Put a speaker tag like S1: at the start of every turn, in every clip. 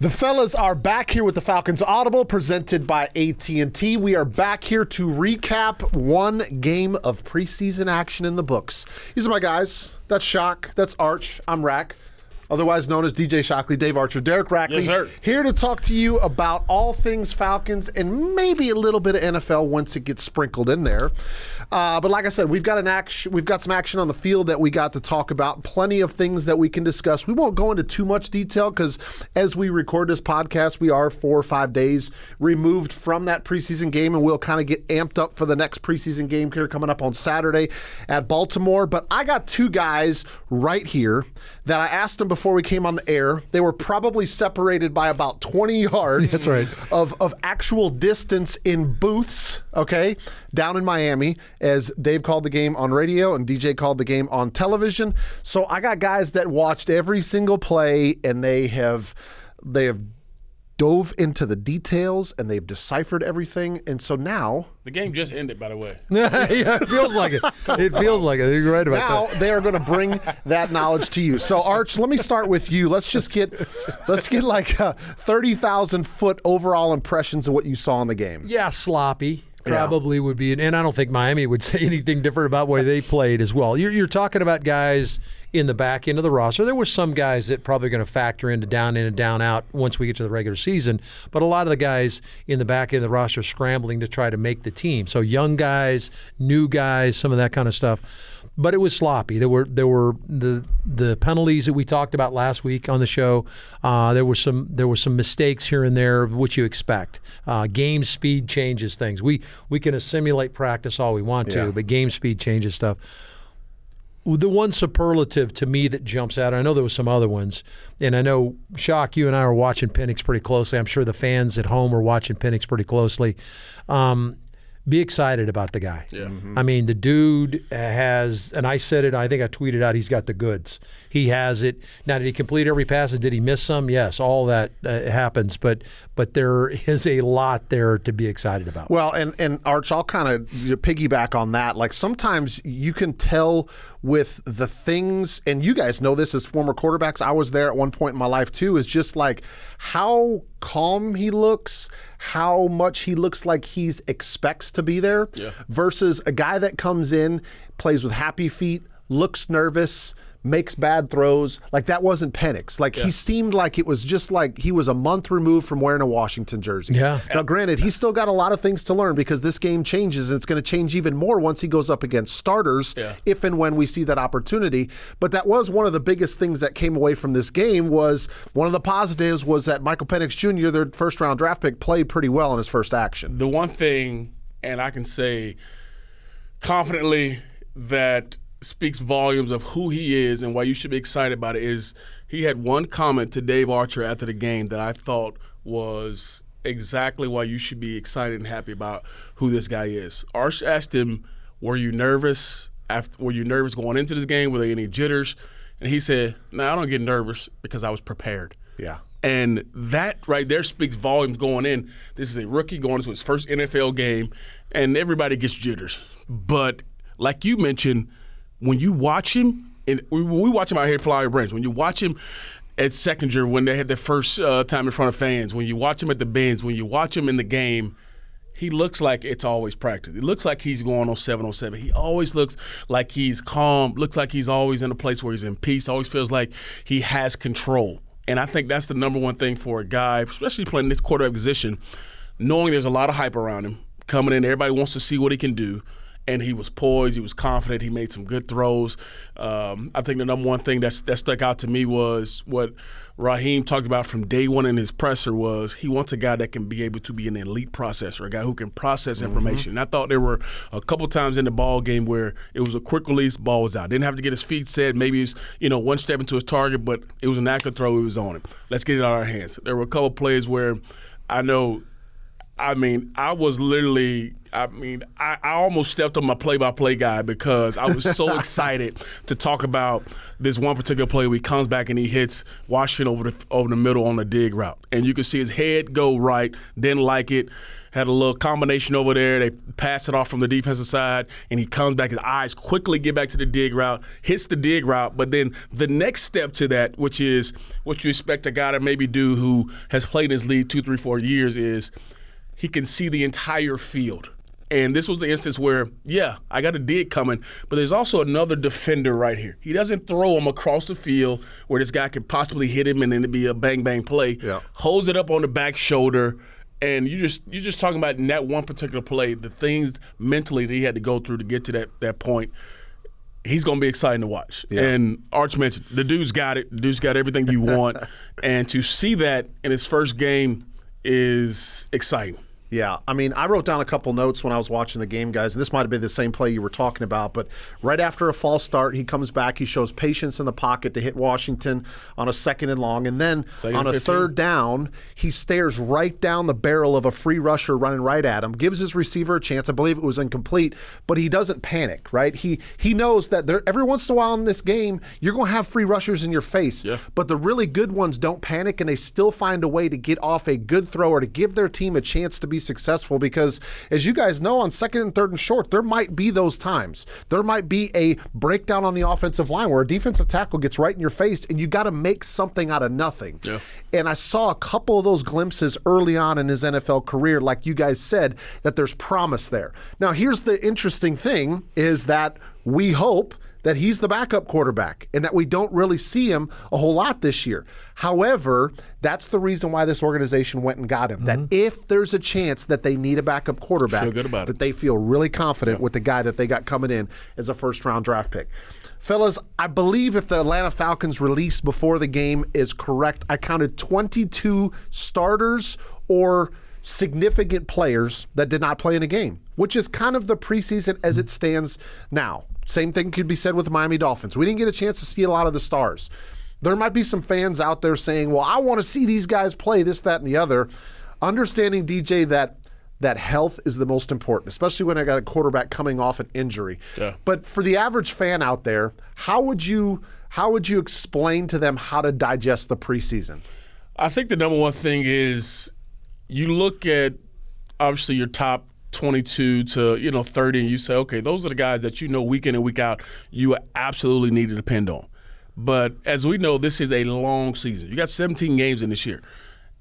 S1: The fellas are back here with the Falcons Audible, presented by AT&T. We are back here to recap one game of preseason action in the books. These are my guys. That's Shock. That's Arch. I'm Rack, otherwise known as DJ Shockley, Dave Archer, Derek Rackley.
S2: Yes, sir.
S1: Here to talk to you about all things Falcons and maybe a little bit of NFL once it gets sprinkled in there. But like I said, we've got some action on the field that we got to talk about. Plenty of things that we can discuss. We won't go into too much detail because as we record this podcast, we are 4 or 5 days removed from that preseason game, and we'll kind of get amped up for the next preseason game here coming up on Saturday at Baltimore. But I got two guys right here that I asked them before we came on the air. They were probably separated by about 20 yards.
S3: That's right.
S1: of actual distance in booths, okay, down in Miami, as Dave called the game on radio and DJ called the game on television. So I got guys that watched every single play, and they have dove into the details, and they've deciphered everything. And so now
S2: The game just ended, by the way.
S3: Yeah, it feels like it. It feels like it. You're right about that.
S1: now they are going to bring that knowledge to you. So Arch, let me start with you. Let's get like 30,000 foot overall impressions of what you saw in the game.
S3: Yeah, sloppy. Probably would be, and I don't think Miami would say anything different about the way they played as well. You're talking about guys in the back end of the roster. There were some guys that probably going to factor into down in and down out once we get to the regular season, but a lot of the guys in the back end of the roster scrambling to try to make the team. So young guys, new guys, some of that kind of stuff. But it was sloppy. There were the penalties that we talked about last week on the show. There were some mistakes here and there, which you expect. Game speed changes things. We can simulate practice all we want to, but game speed changes stuff. The one superlative to me that jumps out, I know there were some other ones, and I know, Shock, you and I were watching Penix pretty closely. I'm sure the fans at home are watching Penix pretty closely. Be excited about the guy. Yeah. Mm-hmm. I mean, the dude has, and I said it, I think I tweeted out, he's got the goods. He has it. Now, did he complete every pass? Did he miss some? Yes, all that happens, but there is a lot there to be excited about.
S1: Well, and Arch, I'll kind of piggyback on that. Like, sometimes you can tell with the things, and you guys know this as former quarterbacks, I was there at one point in my life too, is just like how calm he looks, how much he looks like he expects to be there, versus a guy that comes in, plays with happy feet, looks nervous, makes bad throws. Like, that wasn't Penix. Like, he seemed like it was just like he was a month removed from wearing a Washington jersey. Yeah. Now, granted, he's still got a lot of things to learn because this game changes, and it's going to change even more once he goes up against starters, if and when we see that opportunity. But that was one of the biggest things that came away from this game. Was one of the positives was that Michael Penix Jr., their first-round draft pick, played pretty well in his first action.
S2: The one thing, and I can say confidently that speaks volumes of who he is and why you should be excited about it, is he had one comment to Dave Archer after the game that I thought was exactly why you should be excited and happy about who this guy is. Arch asked him, were you nervous going into this game? Were there any jitters? And he said, no, I don't get nervous because I was prepared.
S1: Yeah.
S2: And that right there speaks volumes going in. This is a rookie going into his first NFL game, and everybody gets jitters. But like you mentioned, when you watch him, and we watch him out here at Flowery Branch, when you watch him at Seconder when they had their first time in front of fans, when you watch him at the Benz, when you watch him in the game, he looks like it's always practice. It looks like he's going on 707. He always looks like he's calm, looks like he's always in a place where he's in peace, always feels like he has control. And I think that's the number one thing for a guy, especially playing this quarterback position, knowing there's a lot of hype around him. Coming in, everybody wants to see what he can do. And he was poised, he was confident, he made some good throws. I think the number one thing that stuck out to me was what Raheem talked about from day one in his presser was he wants a guy that can be able to be an elite processor, a guy who can process information. And I thought there were a couple times in the ball game where it was a quick release, ball was out. Didn't have to get his feet set, maybe he was one step into his target, but it was an accurate throw, he was on it. Let's get it out of our hands. There were a couple plays where I was literally I mean, I almost stepped on my play-by-play guy because I was so excited to talk about this one particular play where he comes back and he hits Washington over the middle on the dig route. And you can see his head go right, didn't like it, had a little combination over there. They pass it off from the defensive side, and he comes back. His eyes quickly get back to the dig route, hits the dig route. But then the next step to that, which is what you expect a guy to maybe do who has played in this league 2, 3, 4 years, is he can see the entire field. And this was the instance where, yeah, I got a dig coming, but there's also another defender right here. He doesn't throw him across the field where this guy could possibly hit him and then it'd be a bang-bang play. Yeah. Holds it up on the back shoulder, and you're just talking about in that one particular play, the things mentally that he had to go through to get to that point. He's going to be exciting to watch. Yeah. And Arch mentioned, the dude's got it. The dude's got everything you want. And to see that in his first game is exciting.
S1: Yeah, I mean, I wrote down a couple notes when I was watching the game, guys, and this might have been the same play you were talking about, but right after a false start, he comes back, he shows patience in the pocket to hit Washington on a 2nd and long, and then on a 3rd down, he stares right down the barrel of a free rusher running right at him, gives his receiver a chance. I believe it was incomplete, but he doesn't panic, right? He knows that every once in a while in this game, you're going to have free rushers in your face, but the really good ones don't panic, and they still find a way to get off a good throw or to give their team a chance to be successful, because as you guys know, on 2nd and 3rd and short, there might be those times. There might be a breakdown on the offensive line where a defensive tackle gets right in your face and you got to make something out of nothing. Yeah. And I saw a couple of those glimpses early on in his NFL career, like you guys said, that there's promise there. Now, here's the interesting thing is that we hope that he's the backup quarterback and that we don't really see him a whole lot this year. However, that's the reason why this organization went and got him. Mm-hmm. That if there's a chance that they need a backup quarterback, that they feel really confident with the guy that they got coming in as a first-round draft pick. Fellas, I believe if the Atlanta Falcons release before the game is correct, I counted 22 starters or significant players that did not play in a game, which is kind of the preseason as it stands now. Same thing could be said with the Miami Dolphins. We didn't get a chance to see a lot of the stars. There might be some fans out there saying, well, I want to see these guys play this, that, and the other. Understanding, DJ, that health is the most important, especially when I got a quarterback coming off an injury. Yeah. But for the average fan out there, how would you explain to them how to digest the preseason?
S2: I think the number one thing is you look at, obviously, your top 22 to 30, and you say, okay, those are the guys that week in and week out you absolutely need to depend on. But as we know, this is a long season. You got 17 games in this year.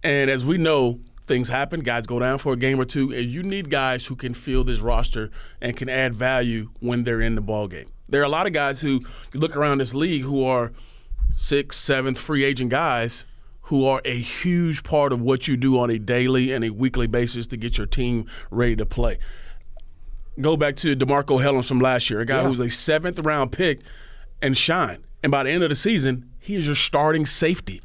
S2: And as we know, things happen. Guys go down for a game or two, and you need guys who can fill this roster and can add value when they're in the ball game. There are a lot of guys who you look around this league who are 6th, 7th free agent guys who are a huge part of what you do on a daily and a weekly basis to get your team ready to play. Go back to DeMarco Hellams from last year, a guy who was a 7th-round pick and shine. And by the end of the season, he is your starting safety.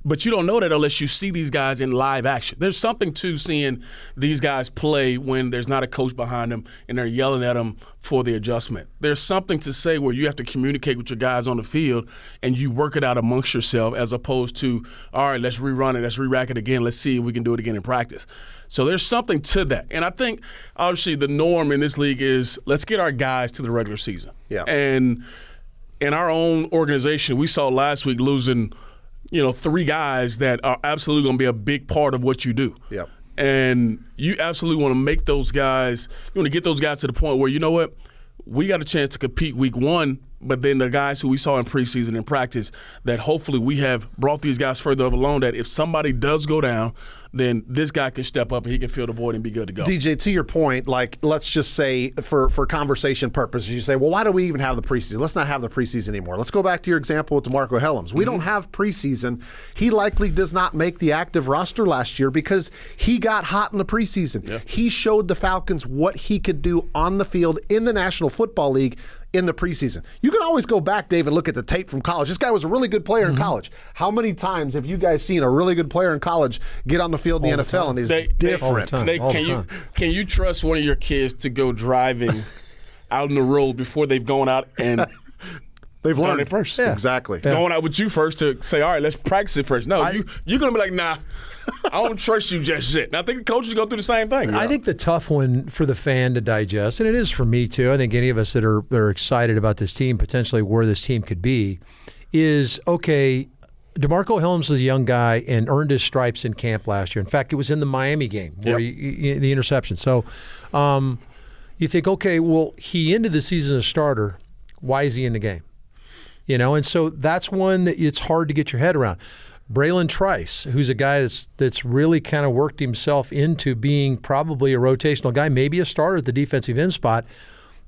S2: But you don't know that unless you see these guys in live action. There's something to seeing these guys play when there's not a coach behind them and they're yelling at them for the adjustment. There's something to say where you have to communicate with your guys on the field and you work it out amongst yourself as opposed to, all right, let's rerun it, let's re-rack it again, let's see if we can do it again in practice. So there's something to that. And I think, obviously, the norm in this league is let's get our guys to the regular season. Yeah. And in our own organization, we saw last week losing – 3 guys that are absolutely going to be a big part of what you do. Yep. And you absolutely want to make those guys, you want to get those guys to the point where, you know what, we got a chance to compete week 1, but then the guys who we saw in preseason and practice, that hopefully we have brought these guys further up along that if somebody does go down, then this guy can step up and he can fill the void and be good to go.
S1: DJ, to your point, like let's just say for conversation purposes, you say, well, why do we even have the preseason? Let's not have the preseason anymore. Let's go back to your example with DeMarco Hellams. We don't have preseason. He likely does not make the active roster last year because he got hot in the preseason. Yeah. He showed the Falcons what he could do on the field in the National Football League in the preseason. You can always go back, Dave, and look at the tape from college. This guy was a really good player in college. How many times have you guys seen a really good player in college get on the field in the NFL and is different?
S2: Can you trust one of your kids to go driving out on the road before they've gone out and
S1: they've learned
S2: it first?
S1: Yeah. Exactly.
S2: Going out with you first to say, all right, let's practice it first. No, you're going to be like, nah. don't trust you just yet. And I think the coaches go through the same thing.
S3: I think the tough one for the fan to digest, and it is for me too, I think any of us that are excited about this team, potentially where this team could be, is, okay, DeMarco Hellams is a young guy and earned his stripes in camp last year. In fact, it was in the Miami game where the interception. So you think, okay, well, he ended the season as a starter. Why is he in the game? You know, and so that's one that it's hard to get your head around. Braylon Trice, who's a guy that's really kind of worked himself into being probably a rotational guy, maybe a starter at the defensive end spot,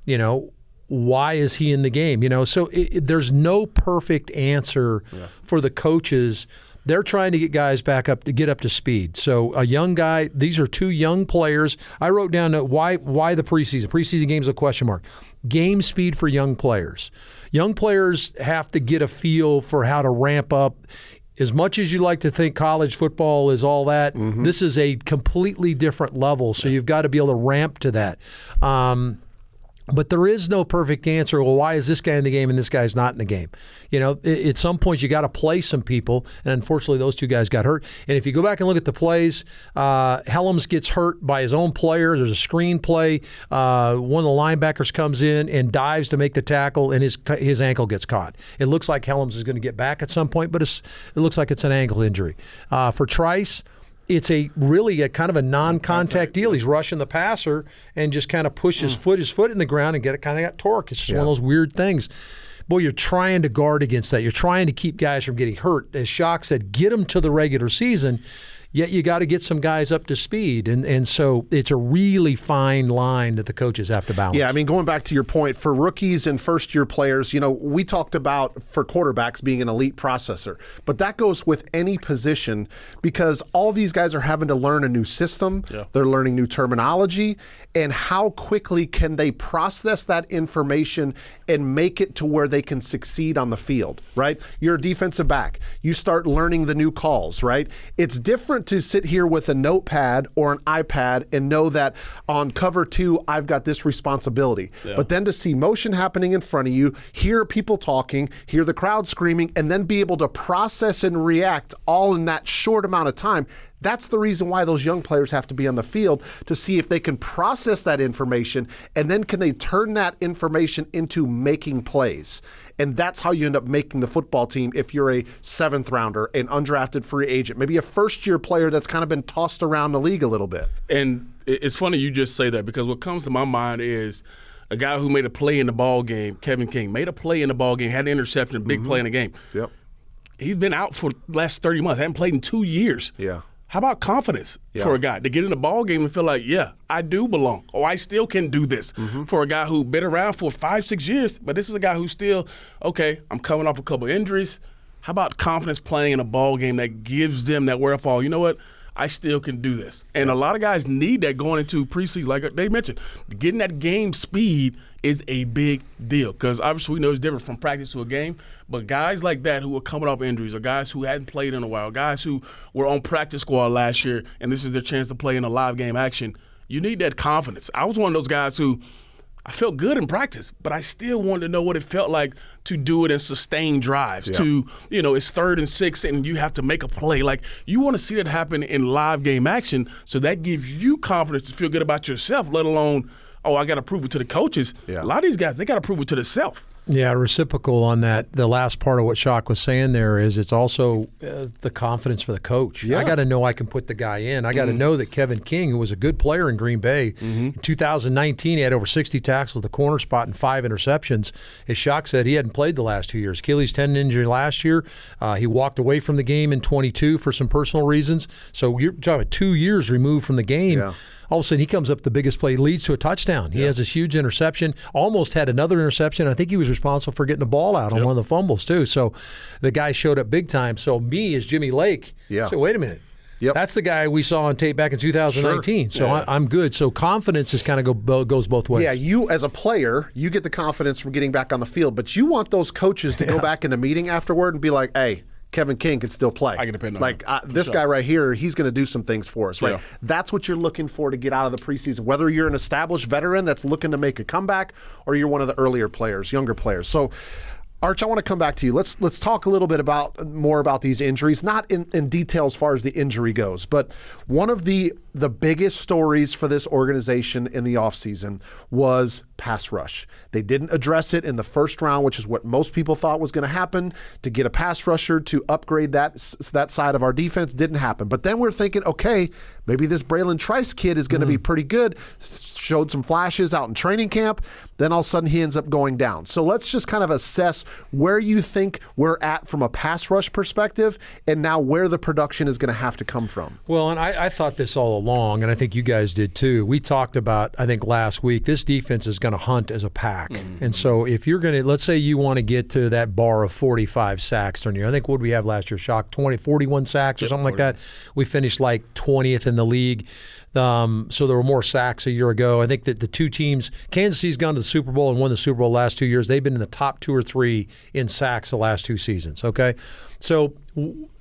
S3: you know, why is he in the game? You know, so there's no perfect answer for the coaches. They're trying to get guys back up to get up to speed. So a young guy, these are two young players. I wrote down why the preseason. Preseason game's a question mark. Game speed for young players. Young players have to get a feel for how to ramp up. As much as you like to think college football is all that, this is a completely different level. So you've got to be able to ramp to that. But there is no perfect answer. Well, why is this guy in the game and this guy's not in the game? You know, at some point you got to play some people, and unfortunately those two guys got hurt. And if you go back and look at the plays, Hellams gets hurt by his own player. There's a screen play. One of the linebackers comes in and dives to make the tackle, and his ankle gets caught. It looks like Hellams is going to get back at some point, but it looks like it's an ankle injury. For Trice, it's really a kind of a non-contact deal. He's rushing the passer and just kind of push his foot in the ground and kind of got torque. It's just one of those weird things. Boy, you're trying to guard against that. You're trying to keep guys from getting hurt. As Shock said, get them to the regular season, yet you got to get some guys up to speed. And so it's a really fine line that the coaches have to balance.
S1: Yeah, I mean, going back to your point, for rookies and first-year players, you know, we talked about for quarterbacks being an elite processor, but that goes with any position because all these guys are having to learn a new system. Yeah. They're learning new terminology, and how quickly can they process that information and make it to where they can succeed on the field, right? You're a defensive back. You start learning the new calls, right? It's different to sit here with a notepad or an iPad and know that on cover 2, I've got this responsibility. Yeah. But then to see motion happening in front of you, hear people talking, hear the crowd screaming, and then be able to process and react all in that short amount of time. That's the reason why those young players have to be on the field, to see if they can process that information and then can they turn that information into making plays. And that's how you end up making the football team if you're a 7th rounder, an undrafted free agent, maybe a first-year player that's kind of been tossed around the league a little bit.
S2: And it's funny you just say that because what comes to my mind is a guy who made a play in the ball game, Kevin King, made a play in the ball game, had an interception, a big play in the game.
S1: Yep.
S2: He's been out for the last 30 months, hadn't played in 2 years.
S1: Yeah.
S2: How about confidence for a guy to get in the ball game and feel like, yeah, I do belong, or I still can do this? For a guy who's been around for 5-6 years, but this is a guy who's still, okay, I'm coming off a couple injuries. How about confidence playing in a ball game that gives them that wherewithal? You know what? I still can do this. And a lot of guys need that going into preseason. Like they mentioned, getting that game speed is a big deal because obviously we know it's different from practice to a game. But guys like that who are coming off injuries or guys who hadn't played in a while, guys who were on practice squad last year and this is their chance to play in a live game action, you need that confidence. I was one of those guys who I felt good in practice, but I still wanted to know what it felt like to do it in sustained drives, to, you know, it's 3rd and 6 and you have to make a play. Like, you want to see that happen in live game action, so that gives you confidence to feel good about yourself, let alone, oh, I got to prove it to the coaches. Yeah. A lot of these guys, they got to prove it to themselves.
S3: Yeah, reciprocal on that. The last part of what Shock was saying there is it's also the confidence for the coach. Yeah. I got to know I can put the guy in. I got to know that Kevin King, who was a good player in Green Bay, in 2019 he had over 60 tackles at the corner spot and 5 interceptions. As Shock said, he hadn't played the last 2 years. Achilles tendon injury last year. He walked away from the game in 22 for some personal reasons. So you're talking about 2 years removed from the game. Yeah. All of a sudden, he comes up the biggest play, leads to a touchdown. He has this huge interception, almost had another interception. I think he was responsible for getting the ball out on one of the fumbles, too. So the guy showed up big time. So me as Jimmy Lake, so wait a minute. That's the guy we saw on tape back in 2019. Sure. So I'm good. So confidence is kind of goes both ways.
S1: Yeah, you as a player, you get the confidence from getting back on the field, but you want those coaches to go back in a meeting afterward and be like, hey, Kevin King can still play.
S2: I can depend on him.
S1: This guy right here, he's going to do some things for us, right? Yeah. That's what you're looking for to get out of the preseason, whether you're an established veteran that's looking to make a comeback or you're one of the earlier players, younger players. So Arch, I want to come back to you. Let's talk a little bit more about these injuries, not in detail as far as the injury goes, but one of the biggest stories for this organization in the offseason was pass rush. They didn't address it in the first round, which is what most people thought was going to happen, to get a pass rusher to upgrade that side of our defense. Didn't happen. But then we're thinking, okay, maybe this Braylon Trice kid is going to be pretty good. Showed some flashes out in training camp. Then all of a sudden he ends up going down. So let's just kind of assess where you think we're at from a pass rush perspective and now where the production is going to have to come from.
S3: Well, and I thought this all along, and I think you guys did too. We talked about, I think last week, this defense is going to hunt as a pack. Mm-hmm. And so if you're going to, let's say you want to get to that bar of 45 sacks during the year. I think what did we have last year? Shock 41 sacks or something 40. Like that. We finished like 20th in the league. So there were more sacks a year ago. I think that the two teams, Kansas City's gone to the Super Bowl and won the Super Bowl the last 2 years. They've been in the top 2 or 3 in sacks the last 2 seasons, okay? So,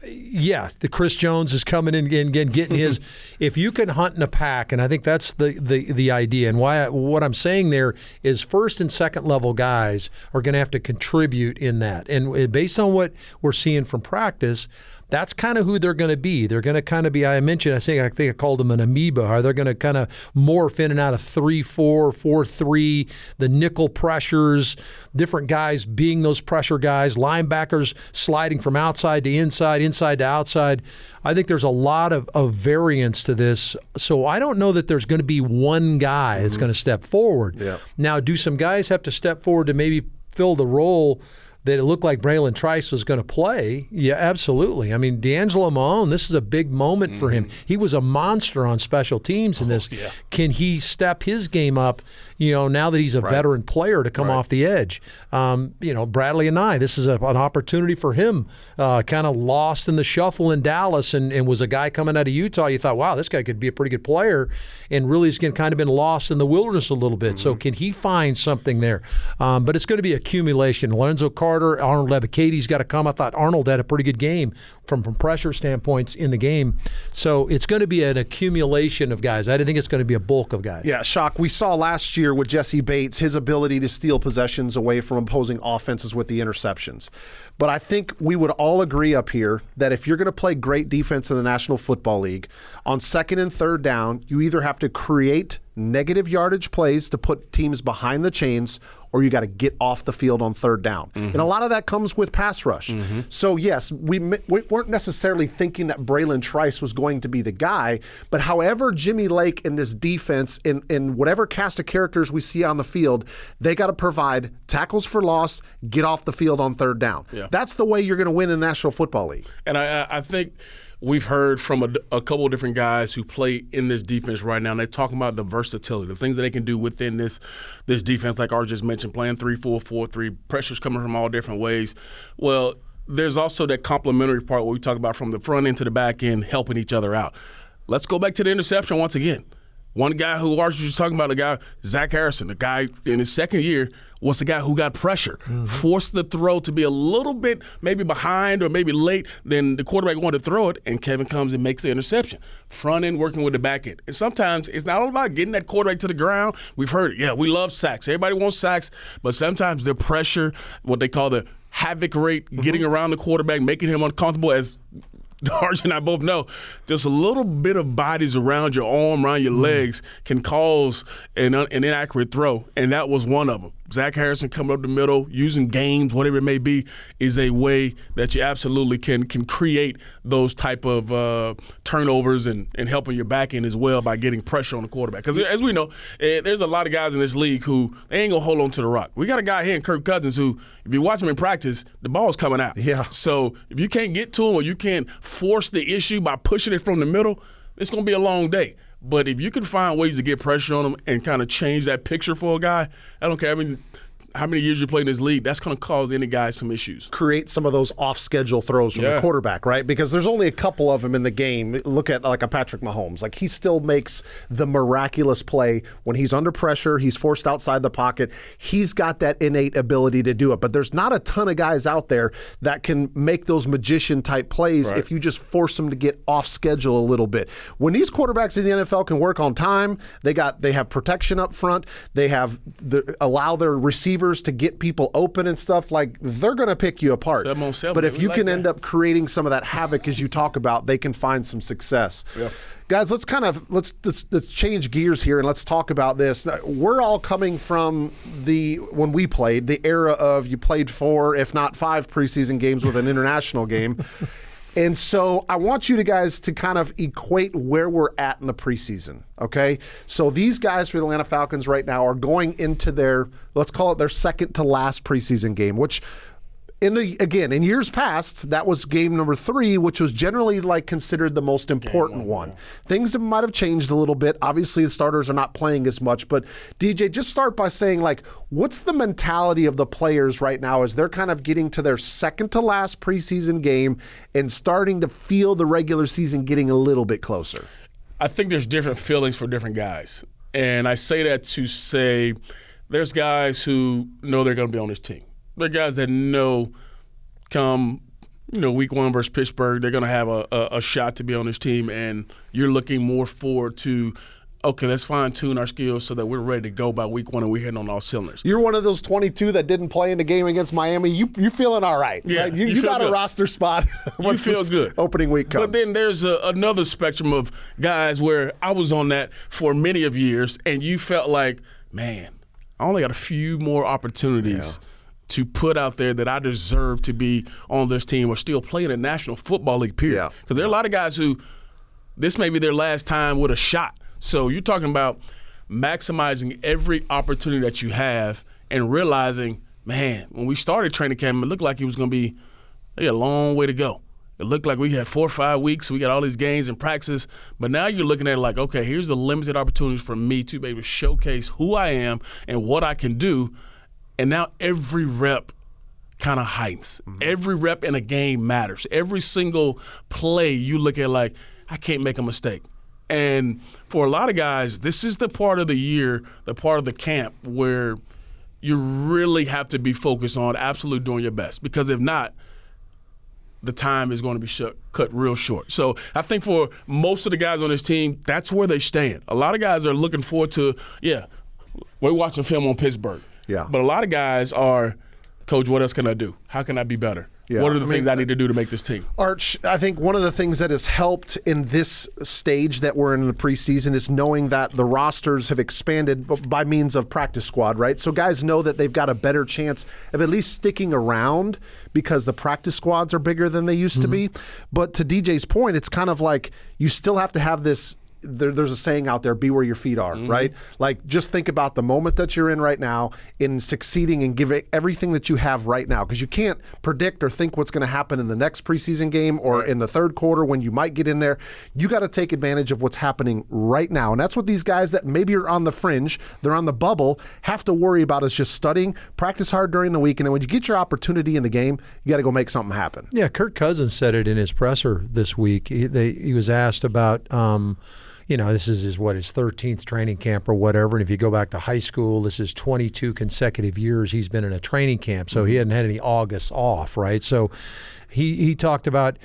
S3: yeah, the Chris Jones is coming in and getting his. If you can hunt in a pack, and I think that's the idea, and what I'm saying there is first and second level guys are going to have to contribute in that. And based on what we're seeing from practice, that's kind of who they're going to be. They're going to kind of be, I think I called them an amoeba. Are they going to kind of morph in and out of 3-4, 4-3, the nickel pressures, different guys being those pressure guys, linebackers sliding from outside to inside to outside. I think there's a lot of variance to this. So I don't know that there's going to be one guy that's going to step forward. Yeah. Now, do some guys have to step forward to maybe fill the role that it looked like Braylon Trice was going to play? Yeah, absolutely. I mean, D'Angelo Mahone, this is a big moment for him. He was a monster on special teams in this. Yeah. Can he step his game up, now that he's a veteran player to come off the edge? Bradley and I, this is an opportunity for him, kind of lost in the shuffle in Dallas and was a guy coming out of Utah. You thought, wow, this guy could be a pretty good player, and really has kind of been lost in the wilderness a little bit. So can he find something there? But it's going to be accumulation. Lorenzo Carter, Arnold Ebikete's got to come. I thought Arnold had a pretty good game from pressure standpoints in the game. So it's going to be an accumulation of guys. I think it's going to be a bulk of guys.
S1: Yeah, Shock. We saw last year with Jesse Bates, his ability to steal possessions away from opposing offenses with the interceptions. But I think we would all agree up here that if you're going to play great defense in the National Football League, on second and third down, you either have to create negative yardage plays to put teams behind the chains, or you got to get off the field on third down. And a lot of that comes with pass rush. So, yes, we weren't necessarily thinking that Braylon Trice was going to be the guy, but however Jimmy Lake in this defense, in whatever cast of characters we see on the field, they got to provide tackles for loss, get off the field on third down. Yeah. That's the way you're going to win in the National Football League.
S2: And I think we've heard from a couple of different guys who play in this defense right now, and they're talking about the versatility, the things that they can do within this defense, like Art just mentioned, playing 3-4, 4-3, pressures coming from all different ways. Well, there's also that complementary part where we talk about from the front end to the back end, helping each other out. Let's go back to the interception once again. One guy who Art was just talking about, the guy, Zach Harrison, the guy in his second year, was the guy who got pressure, forced the throw to be a little bit maybe behind or maybe late than the quarterback wanted to throw it, and Kevin comes and makes the interception. Front end working with the back end. And sometimes it's not all about getting that quarterback to the ground. We've heard it. Yeah, we love sacks. Everybody wants sacks, but sometimes the pressure, what they call the havoc rate, getting around the quarterback, making him uncomfortable, as Darge and I both know, just a little bit of bodies around your arm, around your legs can cause an inaccurate throw, and that was one of them. Zach Harrison coming up the middle, using games, whatever it may be, is a way that you absolutely can create those type of turnovers and helping your back end as well by getting pressure on the quarterback. Because as we know, there's a lot of guys in this league who they ain't going to hold on to the rock. We got a guy here in Kirk Cousins who, if you watch him in practice, the ball's coming out.
S1: Yeah.
S2: So if you can't get to him or you can't force the issue by pushing it from the middle, it's going to be a long day. But if you can find ways to get pressure on him and kind of change that picture for a guy, I don't care. I mean, how many years you play in this league, that's going to cause any guy some issues.
S1: Create some of those off-schedule throws from the quarterback, right? Because there's only a couple of them in the game. Look at like a Patrick Mahomes. Like, he still makes the miraculous play when he's under pressure, he's forced outside the pocket. He's got that innate ability to do it. But there's not a ton of guys out there that can make those magician-type plays if you just force them to get off-schedule a little bit. When these quarterbacks in the NFL can work on time, they have protection up front. They have allow their receivers receivers to get people open and stuff, like they're going to pick you apart.
S2: 7-on-7,
S1: but if you can end
S2: that.
S1: up creating some of that havoc as you talk about, they can find some success.
S2: Yeah.
S1: Guys, let's change gears here and let's talk about this. We're all coming from when we played, the era of you played 4, if not 5 preseason games with an international game. And so I want you guys to kind of equate where we're at in the preseason, okay? So these guys for the Atlanta Falcons right now are going into their, let's call it their second to last preseason game, which in years past, that was game number 3, which was generally like considered the most important one. Things might have changed a little bit. Obviously, the starters are not playing as much. But DJ, just start by saying, like, what's the mentality of the players right now as they're kind of getting to their second to last preseason game and starting to feel the regular season getting a little bit closer?
S2: I think there's different feelings for different guys. And I say that to say there's guys who know they're going to be on this team. There are guys that know come, week 1 versus Pittsburgh, they're going to have a shot to be on this team, and you're looking more forward to, okay, let's fine-tune our skills so that we're ready to go by week 1 and we're hitting on all cylinders.
S1: You're one of those 22 that didn't play in the game against Miami. You're feeling all right.
S2: Yeah,
S1: right? You got
S2: good.
S1: a roster spot.
S2: You feel good.
S1: Opening week comes.
S2: But then there's another spectrum of guys where I was on that for many of years, and you felt like, man, I only got a few more opportunities to put out there that I deserve to be on this team or still play in the National Football League, period. Because there are a lot of guys who this may be their last time with a shot. So you're talking about maximizing every opportunity that you have and realizing, man, when we started training camp, it looked like it was going to be a long way to go. It looked like we had 4 or 5 weeks. We got all these games and practices. But now you're looking at it like, okay, here's the limited opportunities for me to be able to showcase who I am and what I can do. And now every rep kind of heightens. Every rep in a game matters. Every single play you look at like, I can't make a mistake. And for a lot of guys, this is the part of the year, the part of the camp where you really have to be focused on absolutely doing your best. Because if not, the time is going to be cut real short. So I think for most of the guys on this team, that's where they stand. A lot of guys are looking forward to, we're watching film on Pittsburgh.
S1: Yeah.
S2: But a lot of guys are, Coach, what else can I do? How can I be better?
S1: Yeah.
S2: What are the things I need to do to make this team?
S1: Arch, I think one of the things that has helped in this stage that we're in the preseason is knowing that the rosters have expanded by means of practice squad, right? So guys know that they've got a better chance of at least sticking around because the practice squads are bigger than they used to be. But to DJ's point, it's kind of like you still have to have this. There's a saying out there, be where your feet are, right? Like, just think about the moment that you're in right now in succeeding and give it everything that you have right now, because you can't predict or think what's going to happen in the next preseason game or in the third quarter when you might get in there. You got to take advantage of what's happening right now. And that's what these guys that maybe are on the fringe, they're on the bubble, have to worry about is just studying, practice hard during the week, and then when you get your opportunity in the game, you got to go make something happen.
S3: Yeah, Kirk Cousins said it in his presser this week. He was asked about this is his 13th training camp or whatever. And if you go back to high school, this is 22 consecutive years he's been in a training camp. So he hadn't had any August off, right? So he talked about,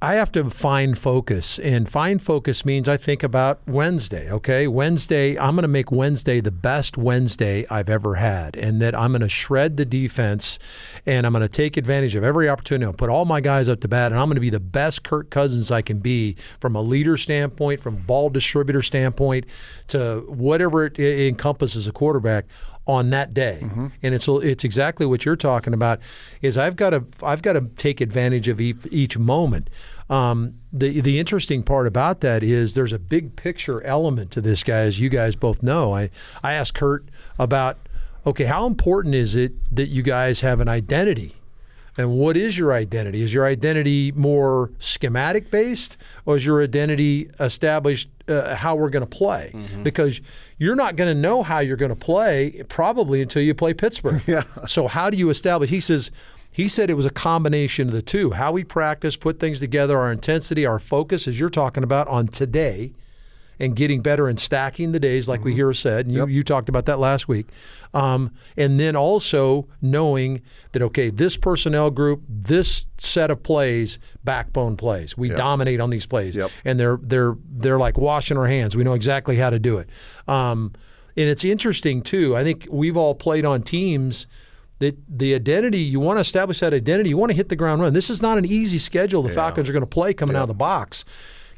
S3: I have to find focus, and find focus means I think about Wednesday, okay? Wednesday, I'm going to make Wednesday the best Wednesday I've ever had, and that I'm going to shred the defense, and I'm going to take advantage of every opportunity. I'll put all my guys up to bat, and I'm going to be the best Kirk Cousins I can be from a leader standpoint, from a ball distributor standpoint, to whatever it encompasses a quarterback on that day. And it's exactly what you're talking about, is I've got to take advantage of each moment. The interesting part about that is there's a big picture element to this, guys. You guys both know. I asked Kurt about, okay, how important is it that you guys have an identity? And what is your identity? Is your identity more schematic based, or is your identity established how we're going to play? Because you're not going to know how you're going to play probably until you play Pittsburgh. So how do you establish? He said it was a combination of the two. How we practice, put things together, our intensity, our focus, as you're talking about, on today, and getting better and stacking the days, like we hear said. And you talked about that last week. And then also knowing that, okay, this personnel group, this set of plays, backbone plays. We dominate on these plays. And they're like washing our hands. We know exactly how to do it. And it's interesting, too. I think we've all played on teams that the identity, you want to establish that identity, you want to hit the ground running. This is not an easy schedule the Falcons are going to play coming out of the box.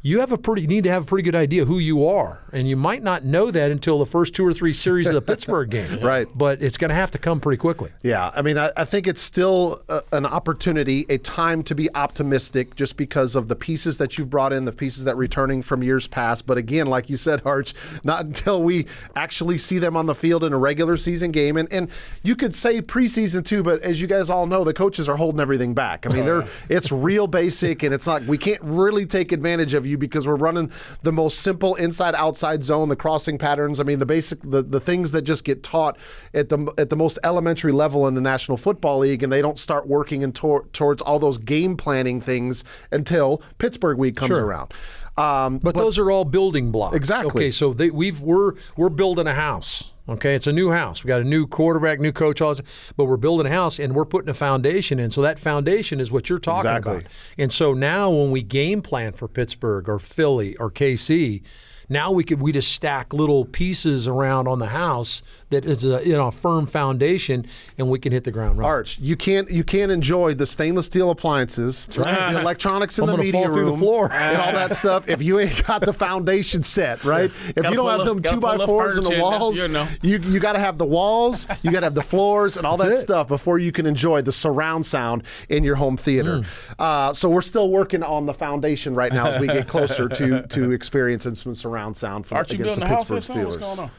S3: You need to have a pretty good idea who you are, and you might not know that until the first 2 or 3 series of the Pittsburgh game.
S1: Right.
S3: But it's going to have to come pretty quickly.
S1: Yeah, I mean, I think it's still an opportunity, a time to be optimistic just because of the pieces that you've brought in, the pieces that returning from years past. But again, like you said, Arch, not until we actually see them on the field in a regular season game. And you could say preseason too, but as you guys all know, the coaches are holding everything back. I mean, it's real basic, and it's like we can't really take advantage of you because we're running the most simple inside-outside zone, the crossing patterns. I mean, the basic, the things that just get taught at the most elementary level in the National Football League, and they don't start working towards all those game planning things until Pittsburgh week comes around.
S3: But those are all building blocks.
S1: Exactly.
S3: Okay, so we're building a house. Okay, it's a new house. We got a new quarterback, new coach, all this, but we're building a house and we're putting a foundation in. So that foundation is what you're talking about. And so now when we game plan for Pittsburgh or Philly or KC, now we just stack little pieces around on the house that is a firm foundation, and we can hit the ground running.
S1: Arch, you can't enjoy the stainless steel appliances, the electronics in the media room,
S3: the floor.
S1: and all that stuff if you ain't got the foundation set, right? If you don't have them 2x4s in the walls, you got to have the walls, you got to have the floors, and all that stuff before you can enjoy the surround sound in your home theater. So we're still working on the foundation right now as we get closer to experiencing some surround sound against the Pittsburgh Steelers.
S2: What's going on?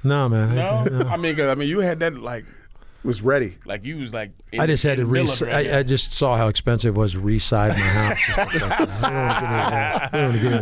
S3: No, man.
S2: No? I mean, you had that like
S1: was ready.
S2: Like you was like.
S3: I just had to I just saw how expensive it was to re-side my house.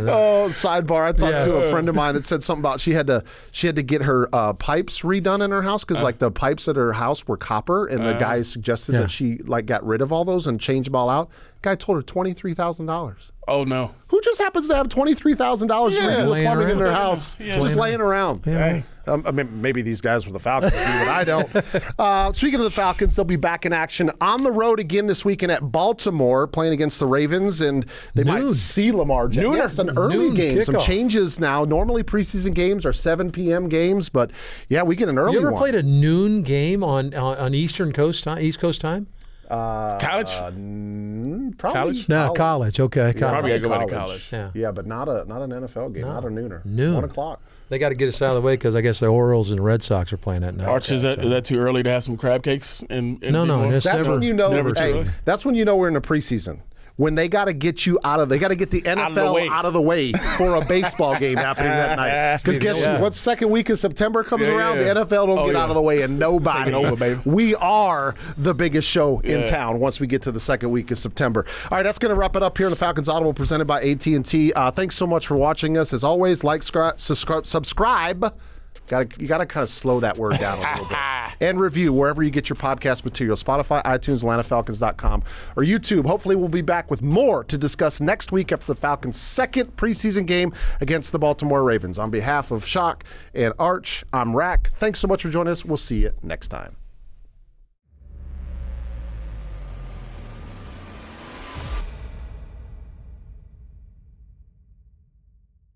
S1: Oh, sidebar! I talked to a friend of mine that said something about she had to get her pipes redone in her house because like the pipes at her house were copper, and the guy suggested that she like got rid of all those and changed them all out. Guy told her $23,000.
S2: Oh no!
S1: Who just happens to have $23,000 for the plumbing in their house, just laying around?
S3: Yeah.
S1: I mean, maybe these guys were the Falcons, but I don't. Speaking of the Falcons, they'll be back in action on the road again this weekend at Baltimore, playing against the Ravens, and they might see Lamar Jackson. Yes, an early game. Kickoff. Some changes now. Normally, preseason games are 7 p.m. games, but yeah, we get an early one.
S3: You ever played a noon game on East Coast time?
S2: College?
S1: Probably.
S2: College?
S3: No, college. Okay, college.
S2: Probably got to go back to college.
S1: Yeah, but not an NFL game, not a nooner.
S3: Noon.
S1: 1 o'clock.
S3: They got to get us out of the way because I guess the Orioles and Red Sox are playing that night.
S2: Arch, is that too early to have some crab cakes?
S3: No,
S1: that's when you know. That's when you know we're in the preseason. When they got to get you they got to get the NFL out of the way for a baseball game happening that night. Because guess what? Second week of September comes around, the NFL don't get out of the way, and nobody.
S2: Over, baby.
S1: We are the biggest show in town once we get to the second week of September. All right, that's going to wrap it up here in the Falcons Audible presented by AT&T. Thanks so much for watching us. As always, like, subscribe. You got to kind of slow that word down a little bit. And review wherever you get your podcast material. Spotify, iTunes, AtlantaFalcons.com, or YouTube. Hopefully we'll be back with more to discuss next week after the Falcons' second preseason game against the Baltimore Ravens. On behalf of Shock and Arch, I'm Rack. Thanks so much for joining us. We'll see you next time.